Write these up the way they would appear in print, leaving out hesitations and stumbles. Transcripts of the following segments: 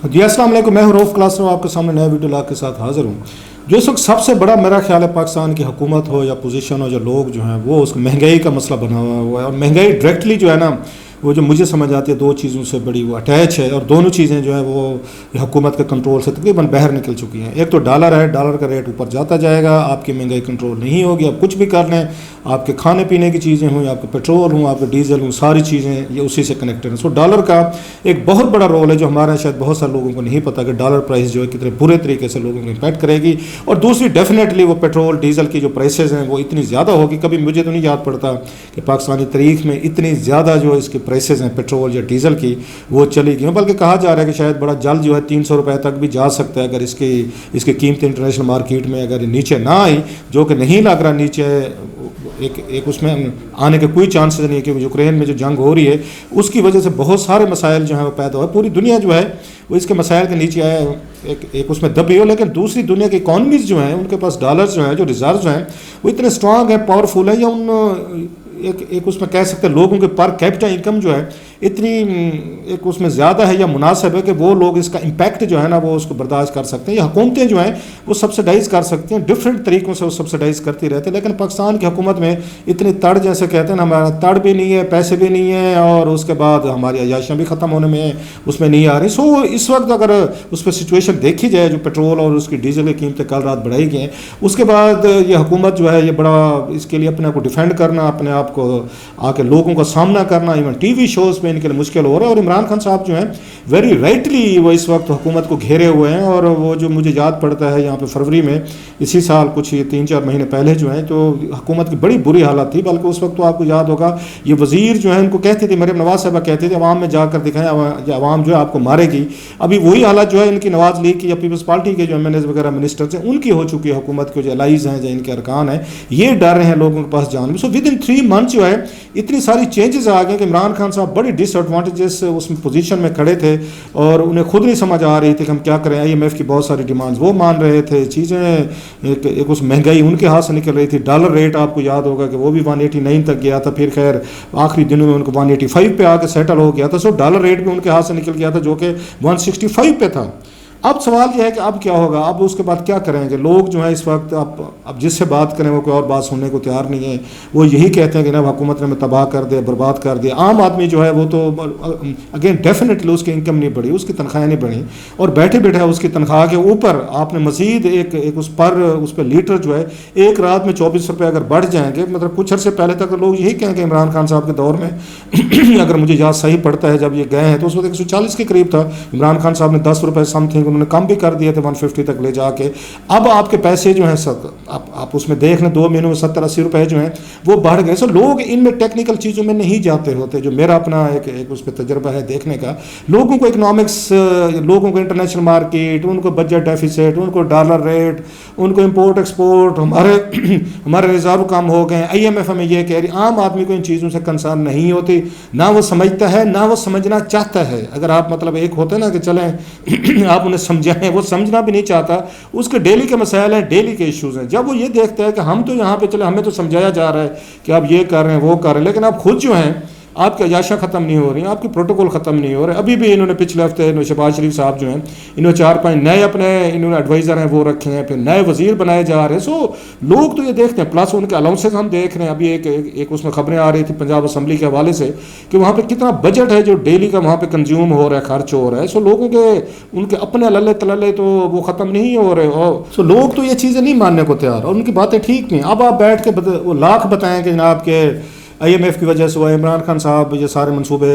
जी अस्सलाम वालेकुम, मैं हूं रऊफ़ क्लासरूम, आपके सामने नया वीडियो ला के साथ हाज़िर हूं। जो इस वक्त सबसे बड़ा मेरा ख्याल है, पाकिस्तान की हुकूमत हो या पोजीशन हो, जो लोग जो हैं वो उसको महंगाई का मसला बना हुआ है। और महंगाई डायरेक्टली जो है ना, वो जो मुझे समझ आती है दो चीज़ों से बड़ी वो अटैच है, और दोनों चीज़ें जो है वो हुकूमत के कंट्रोल से तकरीबन बाहर निकल चुकी हैं। एक तो डॉलर है, डॉलर का रेट ऊपर जाता जाएगा, आपकी महंगाई कंट्रोल नहीं होगी। आप कुछ भी कर लें, आपके खाने पीने की चीज़ें हों, आपके पेट्रोल हों, आपके डीजल हों, सारी चीज़ें ये उसी से कनेक्टेड हैं। सो डॉलर का एक बहुत बड़ा रोल है, जो हमारे शायद बहुत सारे लोगों को नहीं पता कि डॉलर प्राइस जो है कितने बुरे तरीके से लोगों को इम्पैक्ट करेगी। और दूसरी डेफिनेटली वो पेट्रोल डीजल की जो प्राइसेस हैं वो इतनी ज़्यादा होगी, कभी मुझे तो नहीं याद पड़ता कि पाकिस्तानी तारीख में इतनी ज़्यादा जो इसके प्राइसेस हैं पेट्रोल या डीजल की वो चली गई। बल्कि कहा जा रहा है कि शायद बड़ा जल्द जो है 300 रुपये तक भी जा सकता है, अगर इसकी कीमत इंटरनेशनल मार्केट में अगर नीचे ना आई, जो कि नहीं लग रहा नीचे एक उसमें आने के कोई चांसेस नहीं है, कि यूक्रेन में जो जंग हो रही है उसकी वजह से बहुत सारे मसाइल जो हैं वो पैदा हुए। पूरी दुनिया जो है वो इसके मसाइल के नीचे आए, एक उसमें दबी हो। लेकिन दूसरी दुनिया की इकॉनमीज जो हैं उनके पास डॉलर्स जो हैं, जो रिजर्व हैं वो इतने स्ट्रांग हैं, पावरफुल है, या उन एक उसमें कह सकते हैं लोगों के पर कैपिटा इनकम जो है इतनी एक उसमें ज़्यादा है या मुनासिब है कि वो लोग इसका इम्पैक्ट जो है ना वो उसको बर्दाश्त कर सकते हैं, या हुकूमतें जो हैं वो सब्सिडाइज़ कर सकती हैं, डिफरेंट तरीक़ों से वो सब्सिडाइज़ करती रहती है। लेकिन पाकिस्तान की हुकूमत में इतनी तड़, जैसे कहते हैं ना, हमारा तड़ भी नहीं है, पैसे भी नहीं है, और उसके बाद हमारी अयाशियाँ भी ख़त्म होने में उसमें नहीं आ रही। सो इस वक्त अगर उस पर सिचुएशन देखी जाए, जो पेट्रोल और उसकी डीजल की कीमतें कल रात बढ़ाई गई हैं, उसके बाद ये हुकूमत जो है ये बड़ा इसके लिए अपने आप को डिफेंड करना, अपने आप को आके लोगों का सामना करना, इवन टीवी शोज़ पे इनके लिए मुश्किल हो रहा है। और इमरान खान साहब जो हैं वेरी राइटली वो इस वक्त हुकूमत को घेरे हुए हैं। और वो जो मुझे याद पड़ता है यहाँ पे फरवरी में इसी साल, कुछ ये 3-4 महीने पहले जो हैं, तो हुकूमत की बड़ी बुरी हालत थी। बल्कि उस वक्त तो आपको याद होगा ये वज़ीर जो है उनको कहते थे, मरीम नवाज साहबा कहते थे, अवाम में जाकर दिखाएं, अवाम जो है आपको मारेगी। अभी वही हालत जो है इनकी नवाज लीग की या पीपल्स पार्टी के जो MNAs वगैरह मिनिस्टर्स हैं उनकी हो चुकी है। हुकूमत के जो एलाइज हैं, जो इनके अरकान हैं, ये डर रहे हैं लोगों के पास जाने में। सो विद इन 3 मंथ जो है इतनी सारी चेंजेस आ गए कि इमरान खान साहब बड़ी डिसएडवांटेजेस उसमें पोजीशन में खड़े थे, और उन्हें खुद नहीं समझ आ रही थी कि हम क्या करें। IMF की बहुत सारी डिमांड्स वो मान रहे थे, चीज़ें एक उस महंगाई उनके हाथ से निकल रही थी। डॉलर रेट आपको याद होगा कि वो भी 189 तक गया था, फिर खैर आखिरी दिनों में उनको 185 पे आके सेटल हो गया था। सो डॉलर रेट भी उनके हाथ से निकल गया था, जो कि 165 पे था। अब सवाल यह है कि अब क्या होगा, अब उसके बाद क्या करेंगे लोग जो है इस वक्त। अब जिससे बात करें वो कोई और बात सुनने को तैयार नहीं है, वो यही कहते हैं कि ना हुकूमत ने हमें तबाह कर दिया, बर्बाद कर दिया। आम आदमी जो है वो तो अगेन डेफिनेटली उसकी इनकम नहीं बढ़ी, उसकी तनख्वाहें नहीं बढ़ी, और बैठे बैठे उसकी तनख्वाह के ऊपर आपने मजीद एक उस पर लीटर जो है एक रात में 24 रुपये अगर बढ़ जाएंगे। मतलब कुछ अर्से पहले तक लोग यही कहेंगे, इमरान खान साहब के दौर में अगर मुझे याद सही पड़ता है, जब ये गए हैं तो उस वक्त 140 के करीब था। इमरान खान साहब ने 10 रुपये समथिंग उन्होंने कम भी कर दिए थे, 150 तक ले जाके। अब आपके पैसे जो हैं आप उसमें देख लें, 2 महीनों में 70-80 रुपए जो हैं वो बढ़ गए। सो लोग इनमें टेक्निकल चीज़ों में नहीं जाते होते, जो मेरा अपना एक उस पर तजर्बा है देखने का। लोगों को इकनॉमिक्स, लोगों को इंटरनेशनल मार्केट, उनको बजट डेफिसिट, उनको डॉलर रेट, उनको इम्पोर्ट एक्सपोर्ट, हमारे रिजर्व कम हो गए, IMF हमें ये कह रही। आम आदमी को इन चीज़ों से कंसर्न नहीं होती, ना वो समझता है ना वो समझना चाहता है। अगर आप मतलब एक होते ना कि चलें आप उन्हें समझाएं, वो समझना भी नहीं चाहता। उसके डेली के मसाइल हैं, डेली के इश्यूज़ हैं। जब वो ये देखता है कि हम तो यहाँ पे चले, हमें तो समझाया जा रहा है कि आप ये कर रहे हैं वो कर रहे हैं, लेकिन आप खुद जो हैं आपकी अयाशा ख़त्म नहीं हो रही, आपके प्रोटोकॉल ख़त्म नहीं हो रहे। अभी भी इन्होंने पिछले हफ्ते शहबाज शरीफ साहब जो हैं, इन्होंने 4-5 नए अपने इन्होंने एडवाइज़र हैं वो रखे हैं, फिर नए वज़ीर बनाए जा रहे हैं। सो लोग तो ये देखते हैं, प्लस उनके अलाउंसेस हम देख रहे हैं। अभी एक उसमें खबरें आ रही थी पंजाब असम्बली के हवाले से कि वहाँ पर कितना बजट है जो डेली का वहाँ पर कंज्यूम हो रहा है, खर्च हो रहा है। सो लोगों के उनके अपने लल्ले तलल्ले तो वो ख़त्म नहीं हो रहे। और सो लोग तो ये चीज़ें नहीं मानने को तैयार, और उनकी बातें ठीक नहीं। अब आप बैठ के वो लाख बताएं कि जनाब के IMF की वजह से हुआ, इमरान खान साहब ये सारे मंसूबे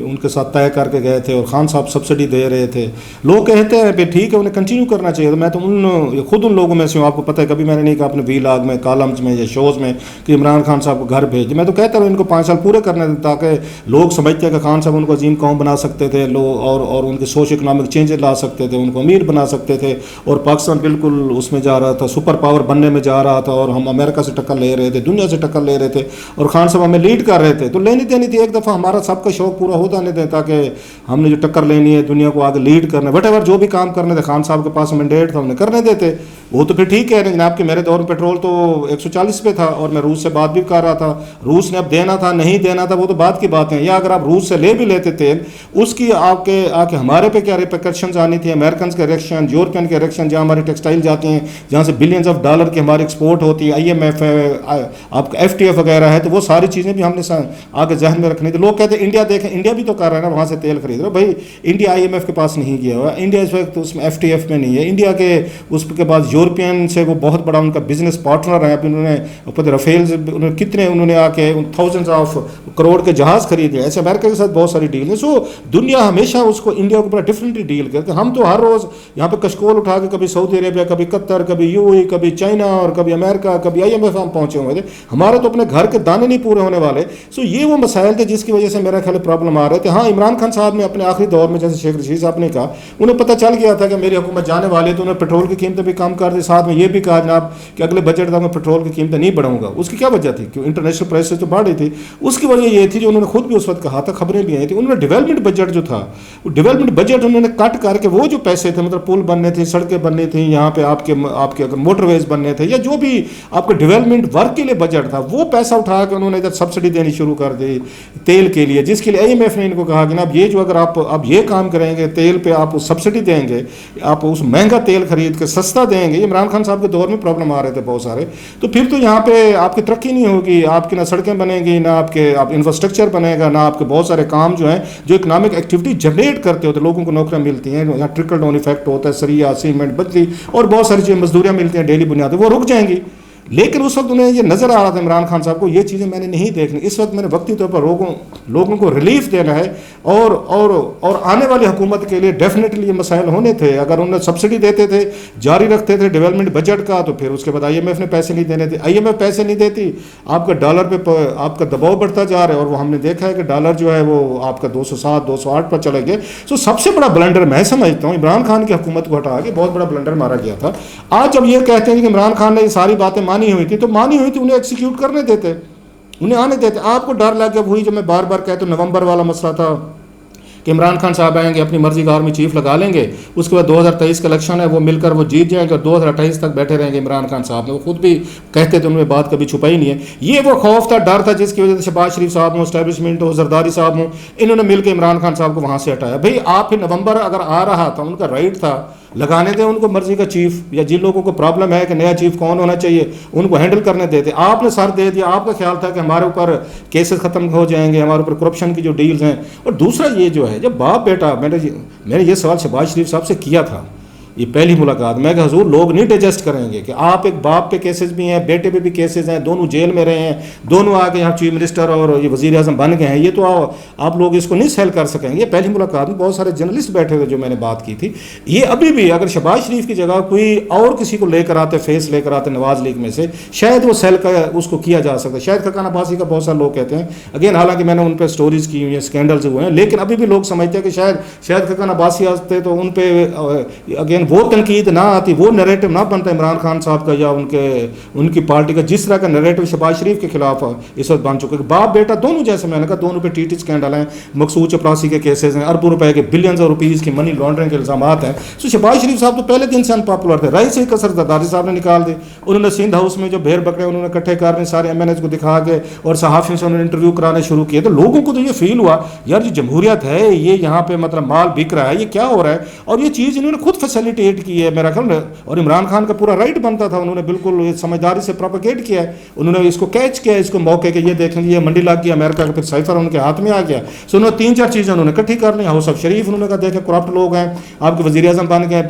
उनके साथ तय करके गए थे, और खान साहब सब्सिडी दे रहे थे। लोग कहते हैं भाई ठीक है, उन्हें कंटिन्यू करना चाहिए। तो मैं तो खुद उन लोगों में से हूँ। आपको पता है, कभी मैंने नहीं कहा अपने वीलॉग में, कॉलम्स में या शोज़ में कि इमरान खान साहब को घर भेज। मैं तो कहता हूँ इनको 5 साल पूरे करने दें, ताकि लोग समझते हैं कि खान साहब उनको अजीम कौम बना सकते थे, लोग और उनके सोशो इकनॉमिक चेंजेस ला सकते थे, उनको अमीर बना सकते थे, और पाकिस्तान बिल्कुल उसमें जा रहा था, सुपर पावर बनने में जा रहा था, और हम अमेरिका से टक्कर ले रहे थे, दुनिया से टक्कर ले रहे थे, और खान साहब हमें लीड कर रहे थे। तो लेनी देनी थी, एक दफ़ा हमारा सबका शौक पूरा होता नहीं था, ताकि हमने जो टक्कर लेनी है दुनिया को आगे लीड करना, वट एवर जो भी काम करने थे खान साहब के पास मैंडेट था, उन्हें करने देते। वो तो फिर ठीक है जनाब कि मेरे दौर में पेट्रोल तो 140 पे था और मैं रूस से बात भी कर रहा था, रूस ने अब देना था नहीं देना था वो तो बात की बात है। या अगर आप रूस से ले भी लेते तेल, उसकी आपके आके हमारे पे क्या रिpercussions आनी थी, अमेरिकन के रिएक्शन, यूरोपियन के रिएक्शन, जहाँ हमारी टेक्सटाइल जाती हैं, जहाँ से बिलियंस ऑफ डॉलर की हमारी एक्सपोर्ट होती है, IMF है, आपका FTF वगैरह है, तो वो सारी चीज़ें भी हमने आगे जहन में रखनी थी। लोग कहते हैं इंडिया देखें, इंडिया भी तो कर रहा है ना, वहाँ से तेल खरीद रहे। भाई इंडिया IMF के पास नहीं गया हुआ, इंडिया इस वक्त उसमें FTF में नहीं है, इंडिया के उसके बाद यूरोपियन से वो बहुत बड़ा उनका बिजनेस पार्टनर है। अभी उन्होंने ऊपर राफेल उन्होंने कितने उन्होंने आके थाउजेंड्स ऑफ करोड़ के जहाज़ खरीदे, ऐसे अमेरिका के साथ बहुत सारी डील है। सो दुनिया हमेशा उसको इंडिया को बड़ा डिफरेंटली डील करते हैं। हम तो हर रोज़ यहाँ पे कशकोल उठा के कभी सऊदी अरेबिया, कभी कतर, कभी UAE, कभी चाइना और कभी अमेरिका, कभी IMF हम पहुँचे हुए थे। हमारे तो अपने घर के दाने नहीं पूरे होने वाले। सो ये वो मसाइल थे जिसकी वजह से मेरा ख्याल प्रॉब्लम आ रहे थे। हाँ, इमरान खान साहब ने अपने आखिरी दौर में, जैसे शेख रशीद साहब ने कहा, उन्हें पता चल गया था कि मेरी हुकूमत जाने वाली है, तो उन्होंने पेट्रोल की कीमतें भी कम कर दी। साथ में ये भी कहा जनाब कि अगले बजट तक मैं पेट्रोल की कीमतें नहीं बढ़ाऊंगा। उसकी क्या वजह थी? क्यों इंटरनेशनल प्राइसेस तो बढ़ रही थी। उसकी वजह ये थी जो उन्होंने खुद भी उस वक्त कहा था, खबरें भी आई थी, उन्होंने डेवलपमेंट बजट जो था, वो डेवलपमेंट बजट उन्होंने कट करके वो जो पैसे थे, मतलब पुल बनने थे, सड़कें बननी थी, यहाँ पे आपके अगर मोटरवेज बनने थे, या जो भी आपके डेवलपमेंट वर्क के लिए बजट था, वो पैसा उठा के उन्होंने इधर सब्सिडी देनी शुरू कर दी तेल के लिए, जिसके लिए IMF ने इनको कहा कि ना अब ये जो अगर आप ये काम करेंगे, तेल पे आप सब्सिडी देंगे, आप उस महंगा तेल खरीद के सस्ता देंगे। इमरान खान साहब के दौर में प्रॉब्लम आ रहे थे बहुत सारे, तो फिर तो यहाँ पे आपकी तरक्की नहीं होगी, आपकी ना सड़कें बनेंगी, ना आप इंफ्रास्ट्रक्चर बनेगा, ना आपके बहुत सारे काम जो हैं जो इकोनॉमिक एक्टिविटी जनरेट करते होते, लोगों को नौकरियाँ मिलती हैं, यहाँ ट्रिकल डाउन इफेक्ट होता है, सरिया, सीमेंट, बजरी और बहुत सारी चीज़ें, मजदूरियाँ मिलती हैं डेली बुनियाद, वो रुक जाएंगी। लेकिन उस वक्त उन्हें ये नज़र आ रहा था इमरान खान साहब को, ये चीज़ें मैंने नहीं देखनी। इस वक्त मैंने वक्ती तौर पर लोगों को रिलीफ देना है, और आने वाली हुकूमत के लिए डेफिनेटली ये मसाइल होने थे। अगर उन्हें सब्सिडी देते थे, जारी रखते थे डेवलपमेंट बजट का, तो फिर उसके बाद IMF ने पैसे नहीं देने थे। IMF पैसे नहीं देती, आपका डॉलर पे आपका दबाव बढ़ता जा रहा है, और वो हमने देखा है कि डॉलर जो है वो आपका 207, 208 पर चले गए। सो सबसे बड़ा ब्लंडर मैं समझता हूँ इमरान खान की हुकूमत को हटा के बहुत बड़ा ब्लंडर मारा गया था। आज जब ये कहते हैं कि इमरान खान ने ये सारी बातें मानी हुई थी, तो मानी हुई थी, उन्हें एक्सिक्यूट करने देते, उन्हें आने देते। आपको डर लग गया, वही जो मैं बार बार कहता हूं, नवंबर वाला मसला था कि इमरान खान साहब आएंगे, अपनी मर्जी का आर्मी चीफ लगा लेंगे, उसके बाद 2023 का इलेक्शन है, वो मिलकर वो जीत जाएंगे और 2028 तक बैठे रहेंगे। इमरान खान साहब ने वो खुद भी कहते थे, उन्होंने बात कभी छुपाई नहीं है। ये वो खौफ था, डर था, जिसकी वजह से शहबाज शरीफ साहब हो, स्टैब्लिशमेंट हो, जरदारी साहब हो, इन्होंने मिलकर इमरान खान साहब को वहाँ से हटाया। भाई आप फिर नवंबर अगर आ रहा था, उनका राइट था, लगाने दें उनको मर्जी का चीफ, या जिन लोगों को प्रॉब्लम है कि नया चीफ कौन होना चाहिए उनको हैंडल करने देते। आपने सर दे दिया, आपका ख्याल था कि हमारे ऊपर केसेस खत्म हो जाएंगे, हमारे ऊपर करप्शन की जो डील्स हैं। और दूसरा ये जो है, जब बाप बेटा, मैंने ये सवाल शहबाज शरीफ साहब से किया था, ये पहली मुलाकात में, कि हजूर लोग नहीं डाइजेस्ट करेंगे कि आप एक बाप पे केसेस भी हैं, बेटे पे भी केसेस हैं, दोनों जेल में रहे हैं, दोनों आके यहाँ चीफ मिनिस्टर और ये वजीर आजम बन गए हैं, ये तो आप लोग इसको नहीं सहल कर सकेंगे। ये पहली मुलाकात में बहुत सारे जर्नलिस्ट बैठे थे जो मैंने बात की थी। ये अभी भी अगर शहबाज शरीफ की जगह कोई और किसी को लेकर आते, फेस लेकर आते नवाज लीग में से, शायद वो सेल का उसको किया जा सकता है। शायद खकान अब्बासी का बहुत सारे लोग कहते हैं, अगेन हालांकि मैंने उन पर स्टोरीज की हुई हैं, स्कैंडल्स हुए हैं, लेकिन अभी भी लोग समझते हैं कि शायद खकान अब्बासी आते तो उन पर अगेन वो तनकीद ना आती, वो नैरेटिव ना बनता इमरान खान साहब का या उनकी पार्टी का, जिस तरह का नैरेटिव शहबाज शरीफ के खिलाफ इस वक्त बन चुके हैं। बाप बेटा दोनों, जैसे मैंने कहा, दोनों पे TT स्कैंडल हैं, मकसूद चपरासी के केसेस हैं, अरबों रुपए के, बिलियंस ऑफ रुपीज़ की मनी लॉन्ड्रिंग के इल्जाम हैं। तो शहबाज शरीफ साहब तो पहले दिन से अनपॉपुलर थे। रही से कसर जरदारी साहब ने निकाल दी, उन्होंने सिंध हाउस में जो भेड़ बकरे उन्होंने इकट्ठे करने सारे MNAs को दिखा के और सहाफ़ियों से उन्होंने इंटरव्यू कराने शुरू किए। तो लोगों को तो ये फील हुआ यार जो जमहूरियत है, ये यहाँ पे मतलब माल बिक रहा है, ये क्या हो रहा है। और ये चीज़ इन्होंने खुद फैसिलिटेट की है मेरा ख्याल, और इमरान खान का पूरा राइट बनता था, उन्होंने बिल्कुल समझदारी से प्रोपेगेट किया है, उन्होंने इसको कैच किया, इसको मौके के, ये देखेंगे ये मंडी लग गया अमेरिका का, फिर साइफर उनके हाथ में आ गया। सो उन्होंने 3-4 चीज़ें उन्होंने इकट्ठी कर ली। हाउस ऑफ शरीफ उन्होंने कहा देखें करप्ट लोग हैं, आपके वज़ीर आज़म बन गए,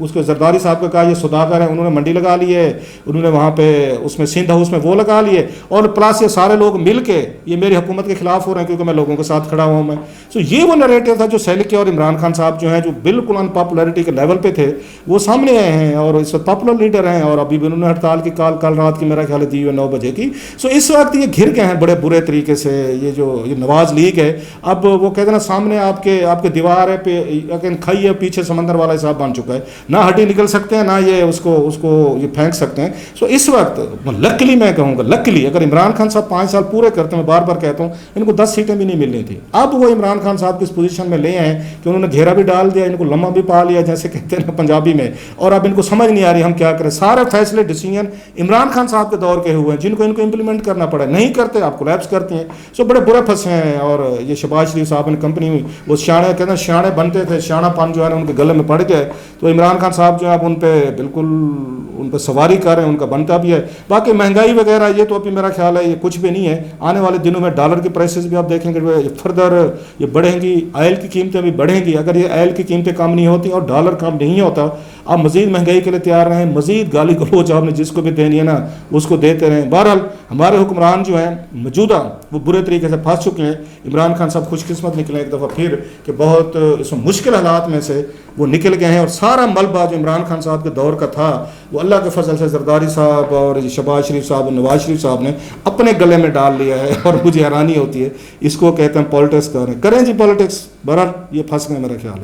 उसको जरदारी साहब का कहा ये सुधाकर है, उन्होंने मंडी लगा ली है, उन्होंने वहाँ पे उसमें सिंध हाउस में वो लगा लिए, और प्लस ये सारे लोग मिल के ये मेरी हुकूमत के खिलाफ हो रहे हैं क्योंकि मैं लोगों के साथ खड़ा हुआ हूँ मैं। सो ये वो नैरेटिव था जो सेल किया, और इमरान खान साहब जो हैं जो बिल्कुल अनपॉपुलरिटी के लेवल पे थे, वो सामने आए हैं और इस वक्त पॉपुलर लीडर हैं। और अभी भी उन्होंने हड़ताल की कल रात की मेरा ख्याल है दी हुई 9 बजे की। सो इस वक्त ये घिर गए हैं बड़े बुरे तरीके से। ये नवाज लीग है, अब वो कहते हैं ना सामने आपके दीवार है पे खाई है, पीछे समंदर वाला हिसाब बन चुका है, ना हड्डी निकल सकते हैं, ना ये उसको ये फेंक सकते हैं। सो इस वक्त लकीली मैं कहूँगा, लकीली अगर इमरान खान साहब 5 साल पूरे करते, मैं बार बार कहता हूँ इनको 10 सीटें भी नहीं मिलनी थी। अब वो इमरान खान साहब की इस पोजीशन में ले आए कि उन्होंने घेरा भी डाल दिया, इनको लम्हा भी पा लिया, जैसे कहते हैं पंजाबी में, और अब इनको समझ नहीं आ रही हम क्या करें। सारे फैसले डिसीजन इमरान खान साहब के दौर के हुए हैं जिनको इनको इम्प्लीमेंट करना पड़ा, नहीं करते आप कोलैप्स करते हैं। सो बड़े बुरे फंसे हैं। और ये शहबाज शरीफ साहब ने कंपनी में वो शाणे कहते हैं शाणे बनते थे, शाणापन जो है ना उनके गले में पड़ गया है। तो इमरान खान साहब जो है अब उन पर बिल्कुल उन पर सवारी कर रहे हैं, उनका बनता भी है। बाकी महंगाई वगैरह ये तो अभी मेरा ख्याल है ये कुछ भी नहीं है। आने वाले दिनों में डॉलर की प्राइसेस भी आप देखेंगे फर्दर ये बढ़ेंगी, ऑयल की कीमतें भी बढ़ेंगी। अगर ये ऑयल की कीमतें कम नहीं होती और डॉलर कम नहीं होता, आप मज़ीद महंगाई के लिए तैयार रहें, मज़ीद गाली गलोच आपने जिसको भी देनी है ना उसको देते रहें। बहरहाल हमारे हुक्मरान जो हैं मौजूदा वो बुरे तरीके से फंस चुके हैं। इमरान खान साहब खुशकिस्मत निकले एक दफ़ा फिर कि बहुत इस मुश्किल हालात में से वो निकल गए हैं। और सारा मलबा जो इमरान खान साहब के दौर का था वो अल्लाह के फजल से जरदारी साहब और शहबाज शरीफ साहब और नवाज शरीफ साहब ने अपने गले में डाल लिया है। और मुझे हैरानी होती है, इसको कहते हैं पॉलिटिक्स करें जी पॉलिटिक्स। बहरहाल ये फंस गए मेरा ख्याल है।